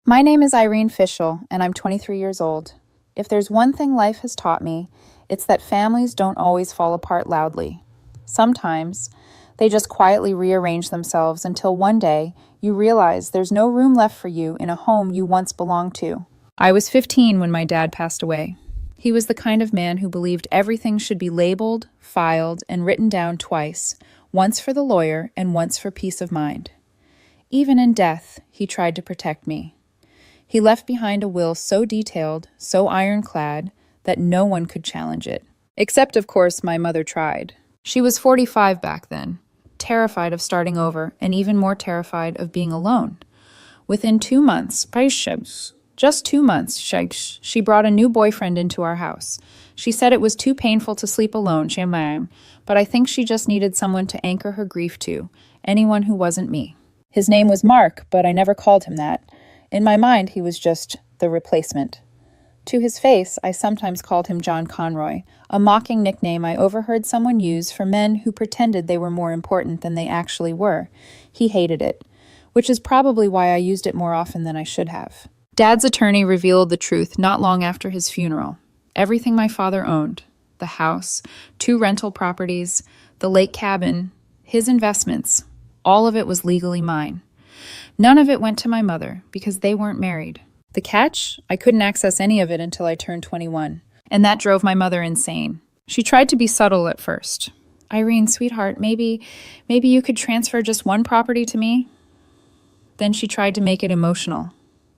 My name is Irene Fischel, and I'm 23 years old. If there's one thing life has taught me, it's that families don't always fall apart loudly. Sometimes, they just quietly rearrange themselves until one day you realize there's no room left for you in a home you once belonged to. I was 15 when my dad passed away. He was the kind of man who believed everything should be labeled, filed, and written down twice, once for the lawyer and once for peace of mind. Even in death, he tried to protect me. He left behind a will so detailed, so ironclad, that no one could challenge it. Except, of course, my mother tried. She was 45 back then, terrified of starting over, and even more terrified of being alone. Within 2 months, just 2 months, she brought a new boyfriend into our house. She said it was too painful to sleep alone, but I think she just needed someone to anchor her grief to, anyone who wasn't me. His name was Mark, but I never called him that. In my mind, he was just the replacement. To his face, I sometimes called him John Conroy, a mocking nickname I overheard someone use for men who pretended they were more important than they actually were. He hated it, which is probably why I used it more often than I should have. Dad's attorney revealed the truth not long after his funeral. Everything my father owned, the house, 2 rental properties, the lake cabin, his investments, all of it was legally mine. None of it went to my mother because they weren't married. The catch? I couldn't access any of it until I turned 21, and that drove my mother insane. She tried to be subtle at first. Irene, sweetheart, maybe you could transfer just one property to me? Then she tried to make it emotional.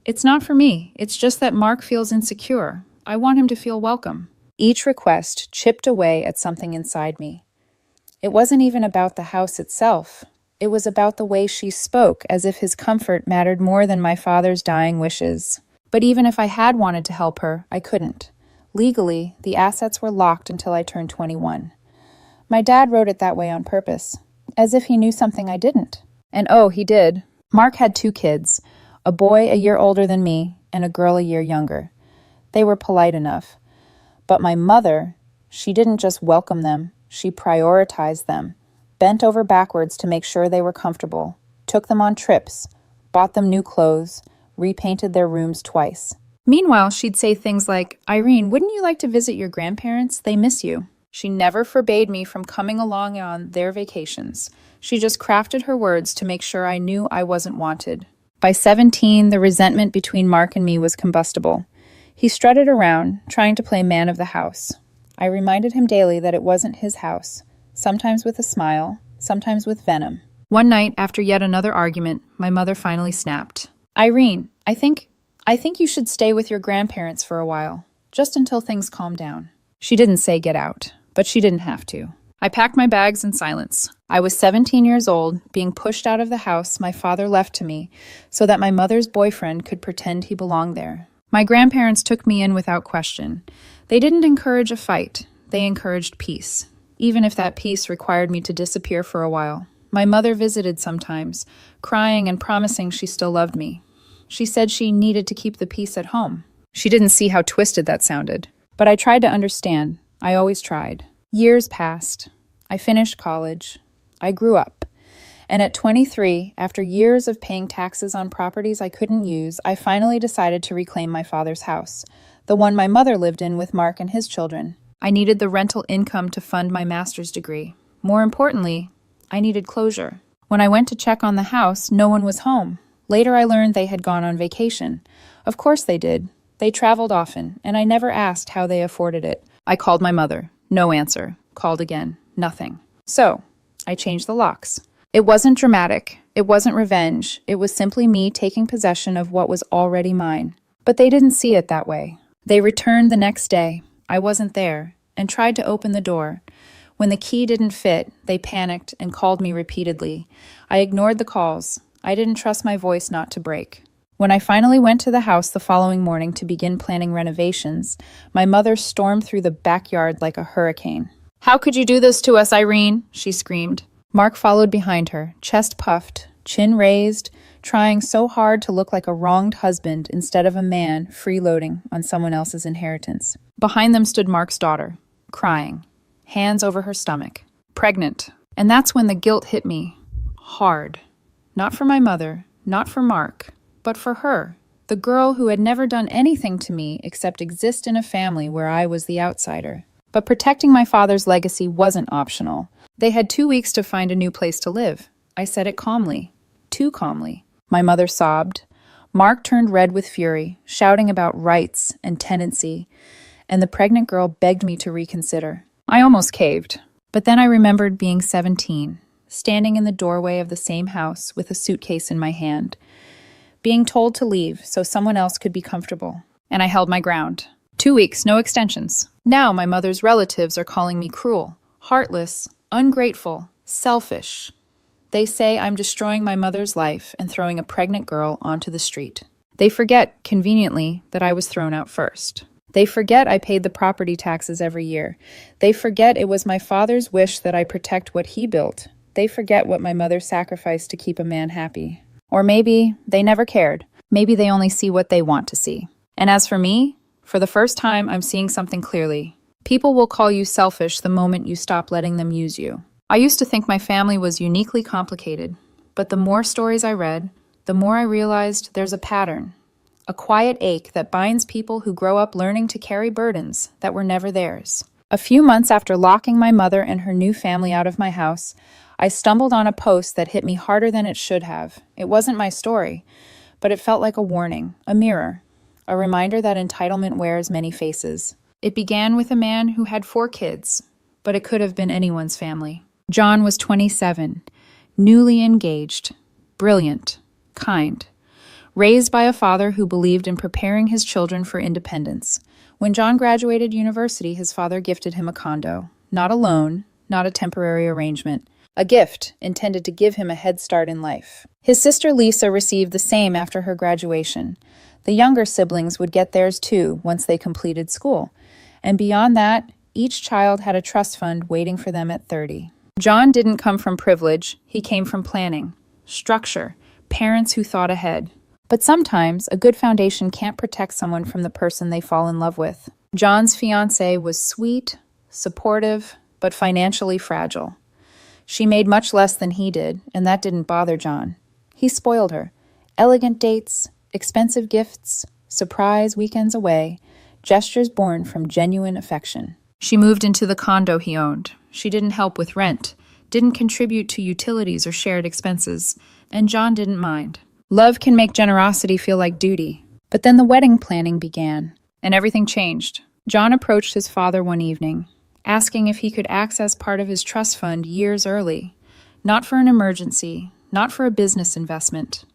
It's not for me. It's just that Mark feels insecure. I want him to feel welcome. Each request chipped away at something inside me. It wasn't even about the house itself. It was about the way she spoke, as if his comfort mattered more than my father's dying wishes. But even if I had wanted to help her, I couldn't. Legally, the assets were locked until I turned 21. My dad wrote it that way on purpose, as if he knew something I didn't. And oh, he did. Mark had 2 kids, a boy a year older than me and a girl a year younger. They were polite enough. But my mother, she didn't just welcome them, she prioritized them. Bent over backwards to make sure they were comfortable, took them on trips, bought them new clothes, repainted their rooms twice. Meanwhile, she'd say things like, Irene, wouldn't you like to visit your grandparents? They miss you. She never forbade me from coming along on their vacations. She just crafted her words to make sure I knew I wasn't wanted. By 17, the resentment between Mark and me was combustible. He strutted around, trying to play man of the house. I reminded him daily that it wasn't his house. Sometimes with a smile, sometimes with venom. One night, after yet another argument, my mother finally snapped. Irene, I think you should stay with your grandparents for a while, just until things calm down. She didn't say get out, but she didn't have to. I packed my bags in silence. I was 17 years old, being pushed out of the house my father left to me, so that my mother's boyfriend could pretend he belonged there. My grandparents took me in without question. They didn't encourage a fight. They encouraged peace. Even if that peace required me to disappear for a while. My mother visited sometimes, crying and promising she still loved me. She said she needed to keep the peace at home. She didn't see how twisted that sounded. But I tried to understand. I always tried. Years passed. I finished college. I grew up. And at 23, after years of paying taxes on properties I couldn't use, I finally decided to reclaim my father's house, the one my mother lived in with Mark and his children. I needed the rental income to fund my master's degree. More importantly, I needed closure. When I went to check on the house, no one was home. Later I learned they had gone on vacation. Of course they did. They traveled often, and I never asked how they afforded it. I called my mother. No answer. Called again. Nothing. So, I changed the locks. It wasn't dramatic. It wasn't revenge. It was simply me taking possession of what was already mine. But they didn't see it that way. They returned the next day. I wasn't there, and tried to open the door. When the key didn't fit, they panicked and called me repeatedly. I ignored the calls. I didn't trust my voice not to break. When I finally went to the house the following morning to begin planning renovations, my mother stormed through the backyard like a hurricane. How could you do this to us, Irene? She screamed. Mark followed behind her, chest puffed, chin raised, trying so hard to look like a wronged husband instead of a man freeloading on someone else's inheritance. Behind them stood Mark's daughter, crying, hands over her stomach, pregnant. And that's when the guilt hit me, hard. Not for my mother, not for Mark, but for her, the girl who had never done anything to me except exist in a family where I was the outsider. But protecting my father's legacy wasn't optional. They had 2 weeks to find a new place to live. I said it calmly, too calmly. My mother sobbed. Mark turned red with fury, shouting about rights and tenancy, and the pregnant girl begged me to reconsider. I almost caved, but then I remembered being 17, standing in the doorway of the same house with a suitcase in my hand, being told to leave so someone else could be comfortable. And I held my ground. 2 weeks, no extensions. Now my mother's relatives are calling me cruel, heartless, ungrateful, selfish. They say I'm destroying my mother's life and throwing a pregnant girl onto the street. They forget, conveniently, that I was thrown out first. They forget I paid the property taxes every year. They forget it was my father's wish that I protect what he built. They forget what my mother sacrificed to keep a man happy. Or maybe they never cared. Maybe they only see what they want to see. And as for me, for the first time, I'm seeing something clearly. People will call you selfish the moment you stop letting them use you. I used to think my family was uniquely complicated, but the more stories I read, the more I realized there's a pattern, a quiet ache that binds people who grow up learning to carry burdens that were never theirs. A few months after locking my mother and her new family out of my house, I stumbled on a post that hit me harder than it should have. It wasn't my story, but it felt like a warning, a mirror, a reminder that entitlement wears many faces. It began with a man who had 4 kids, but it could have been anyone's family. John was 27, newly engaged, brilliant, kind, raised by a father who believed in preparing his children for independence. When John graduated university, his father gifted him a condo. Not a loan, not a temporary arrangement. A gift intended to give him a head start in life. His sister Lisa received the same after her graduation. The younger siblings would get theirs too once they completed school. And beyond that, each child had a trust fund waiting for them at 30. John didn't come from privilege, he came from planning, structure, parents who thought ahead. But sometimes a good foundation can't protect someone from the person they fall in love with. John's fiancée was sweet, supportive, but financially fragile. She made much less than he did, and that didn't bother John. He spoiled her. Elegant dates, expensive gifts, surprise weekends away, gestures born from genuine affection. She moved into the condo he owned. She didn't help with rent, didn't contribute to utilities or shared expenses, and John didn't mind. Love can make generosity feel like duty. But then the wedding planning began, and everything changed. John approached his father one evening, asking if he could access part of his trust fund years early, not for an emergency, not for a business investment,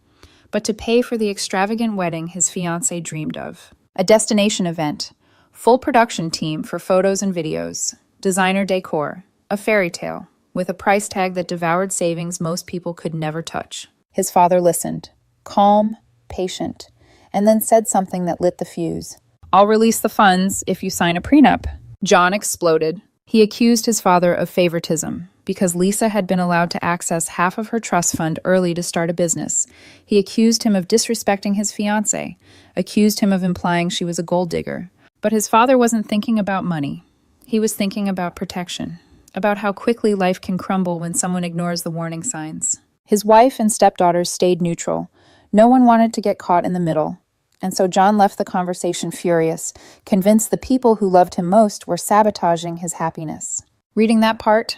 but to pay for the extravagant wedding his fiancée dreamed of. A destination event, full production team for photos and videos, designer decor, a fairy tale, with a price tag that devoured savings most people could never touch. His father listened, calm, patient, and then said something that lit the fuse. "I'll release the funds if you sign a prenup." John exploded. He accused his father of favoritism because Lisa had been allowed to access half of her trust fund early to start a business. He accused him of disrespecting his fiancée, accused him of implying she was a gold digger. But his father wasn't thinking about money. He was thinking about protection, about how quickly life can crumble when someone ignores the warning signs. His wife and stepdaughters stayed neutral. No one wanted to get caught in the middle. And so John left the conversation furious, convinced the people who loved him most were sabotaging his happiness. Reading that part,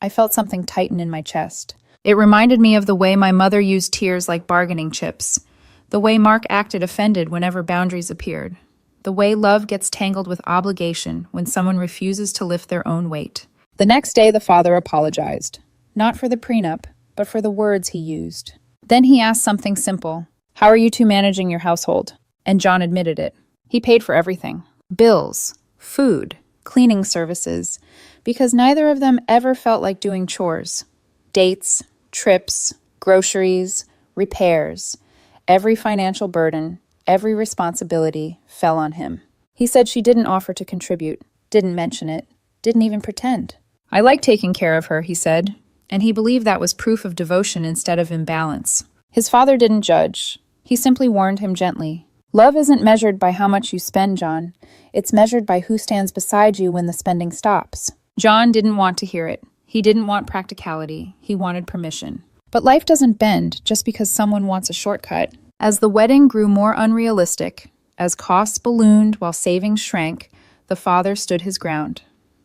I felt something tighten in my chest. It reminded me of the way my mother used tears like bargaining chips, the way Mark acted offended whenever boundaries appeared, the way love gets tangled with obligation when someone refuses to lift their own weight. The next day, the father apologized, not for the prenup, but for the words he used. Then he asked something simple. "How are you two managing your household?" And John admitted it. He paid for everything. Bills, food, cleaning services, because neither of them ever felt like doing chores. Dates, trips, groceries, repairs. Every financial burden, every responsibility fell on him. He said she didn't offer to contribute, didn't mention it, didn't even pretend. "I like taking care of her," he said, and he believed that was proof of devotion instead of imbalance. His father didn't judge. He simply warned him gently. "Love isn't measured by how much you spend, John. It's measured by who stands beside you when the spending stops." John didn't want to hear it. He didn't want practicality. He wanted permission. But life doesn't bend just because someone wants a shortcut. As the wedding grew more unrealistic, as costs ballooned while savings shrank, the father stood his ground.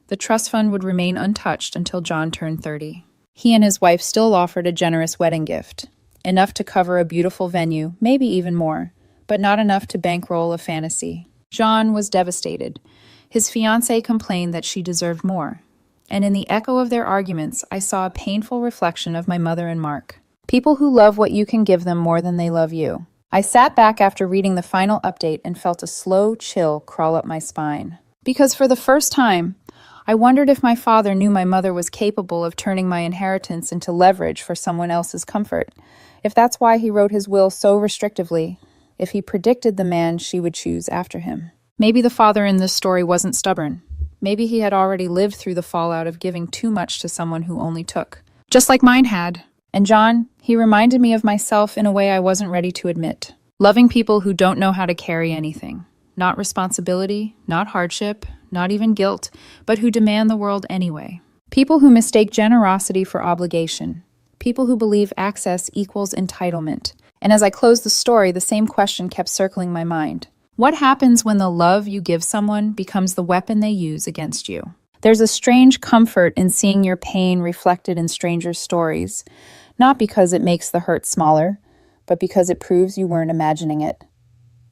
The trust fund would remain untouched until John turned 30. He and his wife still offered a generous wedding gift, enough to cover a beautiful venue, maybe even more, but not enough to bankroll a fantasy. John was devastated. His fiancée complained that she deserved more. And in the echo of their arguments, I saw a painful reflection of my mother and Mark. People who love what you can give them more than they love you. I sat back after reading the final update and felt a slow chill crawl up my spine. Because for the first time, I wondered if my father knew my mother was capable of turning my inheritance into leverage for someone else's comfort. If that's why he wrote his will so restrictively, if he predicted the man she would choose after him. Maybe the father in this story wasn't stubborn. Maybe he had already lived through the fallout of giving too much to someone who only took. Just like mine had. And John, he reminded me of myself in a way I wasn't ready to admit. Loving people who don't know how to carry anything. Not responsibility, not hardship, not even guilt, but who demand the world anyway. People who mistake generosity for obligation. People who believe access equals entitlement. And as I closed the story, the same question kept circling my mind. What happens when the love you give someone becomes the weapon they use against you? There's a strange comfort in seeing your pain reflected in strangers' stories, not because it makes the hurt smaller, but because it proves you weren't imagining it.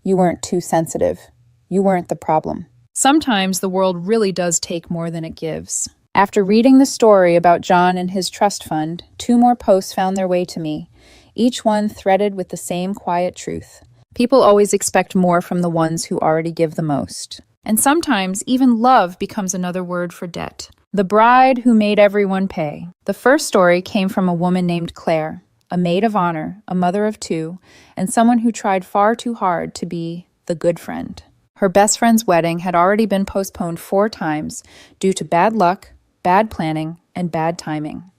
You weren't too sensitive. You weren't the problem. Sometimes the world really does take more than it gives. After reading the story about John and his trust fund, 2 more posts found their way to me, each one threaded with the same quiet truth. People always expect more from the ones who already give the most. And sometimes even love becomes another word for debt. The bride who made everyone pay. The first story came from a woman named Claire, a maid of honor, a mother of 2, and someone who tried far too hard to be the good friend. Her best friend's wedding had already been postponed 4 times due to bad luck, bad planning, and bad timing.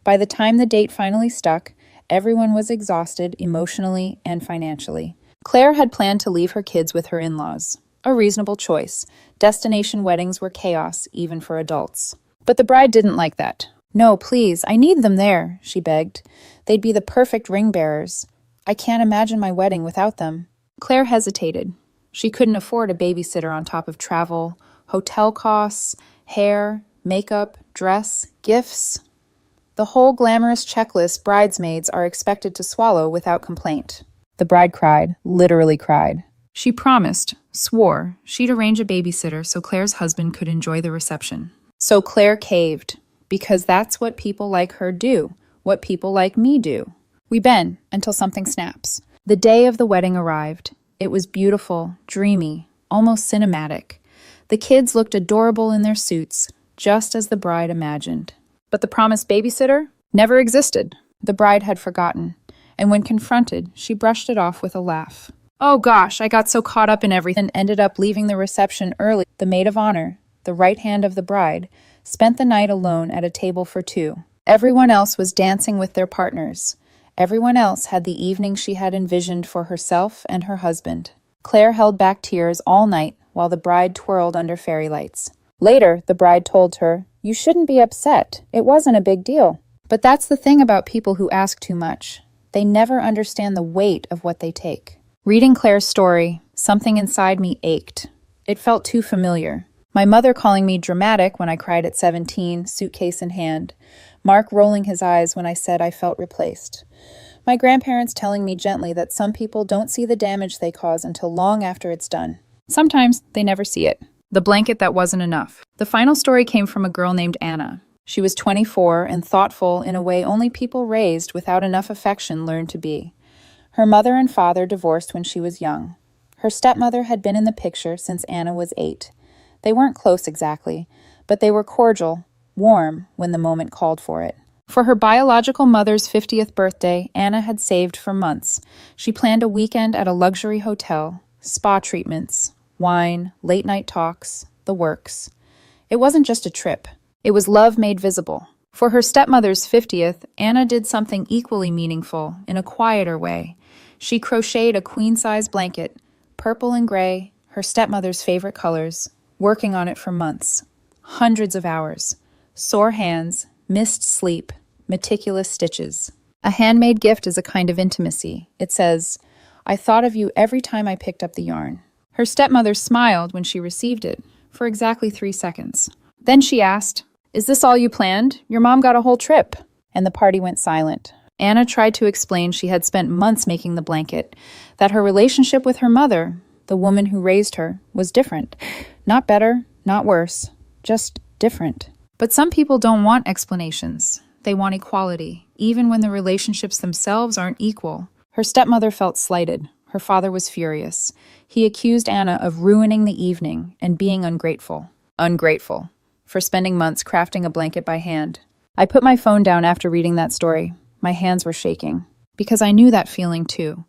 By the time the date finally stuck, everyone was exhausted emotionally and financially. Claire had planned to leave her kids with her in-laws. A reasonable choice. Destination weddings were chaos, even for adults. But the bride didn't like that. "No, please, I need them there," she begged. "They'd be the perfect ring bearers. I can't imagine my wedding without them." Claire hesitated. She couldn't afford a babysitter on top of travel, hotel costs, hair, makeup, dress, gifts. The whole glamorous checklist bridesmaids are expected to swallow without complaint. The bride cried, literally cried. She promised, swore, she'd arrange a babysitter so Claire's husband could enjoy the reception. So Claire caved, because that's what people like her do, what people like me do. We bend until something snaps. The day of the wedding arrived. It was beautiful, dreamy, almost cinematic. The kids looked adorable in their suits, just as the bride imagined. But the promised babysitter never existed. The bride had forgotten. And when confronted, she brushed it off with a laugh. "Oh gosh, I got so caught up in everything and ended up leaving the reception early." The maid of honor, the right hand of the bride, spent the night alone at a table for 2. Everyone else was dancing with their partners. Everyone else had the evening she had envisioned for herself and her husband. Claire held back tears all night while the bride twirled under fairy lights. Later, the bride told her, "You shouldn't be upset. It wasn't a big deal." But that's the thing about people who ask too much. They never understand the weight of what they take. Reading Claire's story, something inside me ached. It felt too familiar. My mother calling me dramatic when I cried at 17, suitcase in hand. Mark rolling his eyes when I said I felt replaced. My grandparents telling me gently that some people don't see the damage they cause until long after it's done. Sometimes they never see it. The blanket that wasn't enough. The final story came from a girl named Anna. She was 24 and thoughtful in a way only people raised without enough affection learn to be. Her mother and father divorced when she was young. Her stepmother had been in the picture since Anna was 8. They weren't close exactly, but they were cordial, warm when the moment called for it. For her biological mother's 50th birthday, Anna had saved for months. She planned a weekend at a luxury hotel, spa treatments, wine, late-night talks, the works. It wasn't just a trip. It was love made visible. For her stepmother's 50th, Anna did something equally meaningful, in a quieter way. She crocheted a queen-size blanket, purple and gray, her stepmother's favorite colors, working on it for months. Hundreds of hours. Sore hands, missed sleep, meticulous stitches. A handmade gift is a kind of intimacy. It says, I thought of you every time I picked up the yarn." Her stepmother smiled when she received it, for exactly 3 seconds. Then she asked, "Is this all you planned? Your mom got a whole trip." And the party went silent. Anna tried to explain she had spent months making the blanket, that her relationship with her mother, the woman who raised her, was different. Not better, not worse, just different. But some people don't want explanations. They want equality, even when the relationships themselves aren't equal. Her stepmother felt slighted. Her father was furious. He accused Anna of ruining the evening and being ungrateful. Ungrateful. For spending months crafting a blanket by hand. I put my phone down after reading that story. My hands were shaking. Because I knew that feeling too.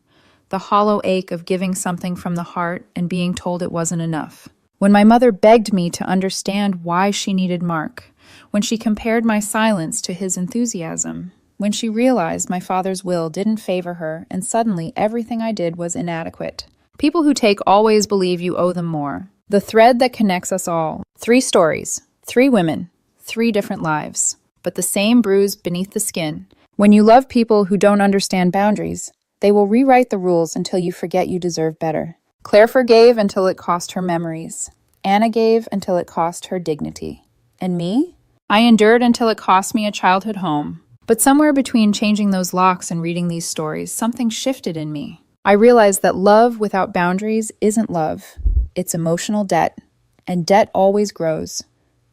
The hollow ache of giving something from the heart and being told it wasn't enough. When my mother begged me to understand why she needed Mark. When she compared my silence to his enthusiasm. When she realized my father's will didn't favor her and suddenly everything I did was inadequate. People who take always believe you owe them more. The thread that connects us all. 3 stories, 3 women, 3 different lives. But the same bruise beneath the skin. When you love people who don't understand boundaries, they will rewrite the rules until you forget you deserve better. Claire forgave until it cost her memories. Anna gave until it cost her dignity. And me? I endured until it cost me a childhood home. But somewhere between changing those locks and reading these stories, something shifted in me. I realized that love without boundaries isn't love. It's emotional debt. And debt always grows.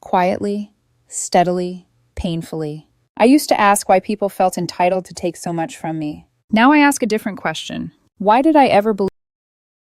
Quietly, steadily, painfully. I used to ask why people felt entitled to take so much from me. Now I ask a different question. Why did I ever believe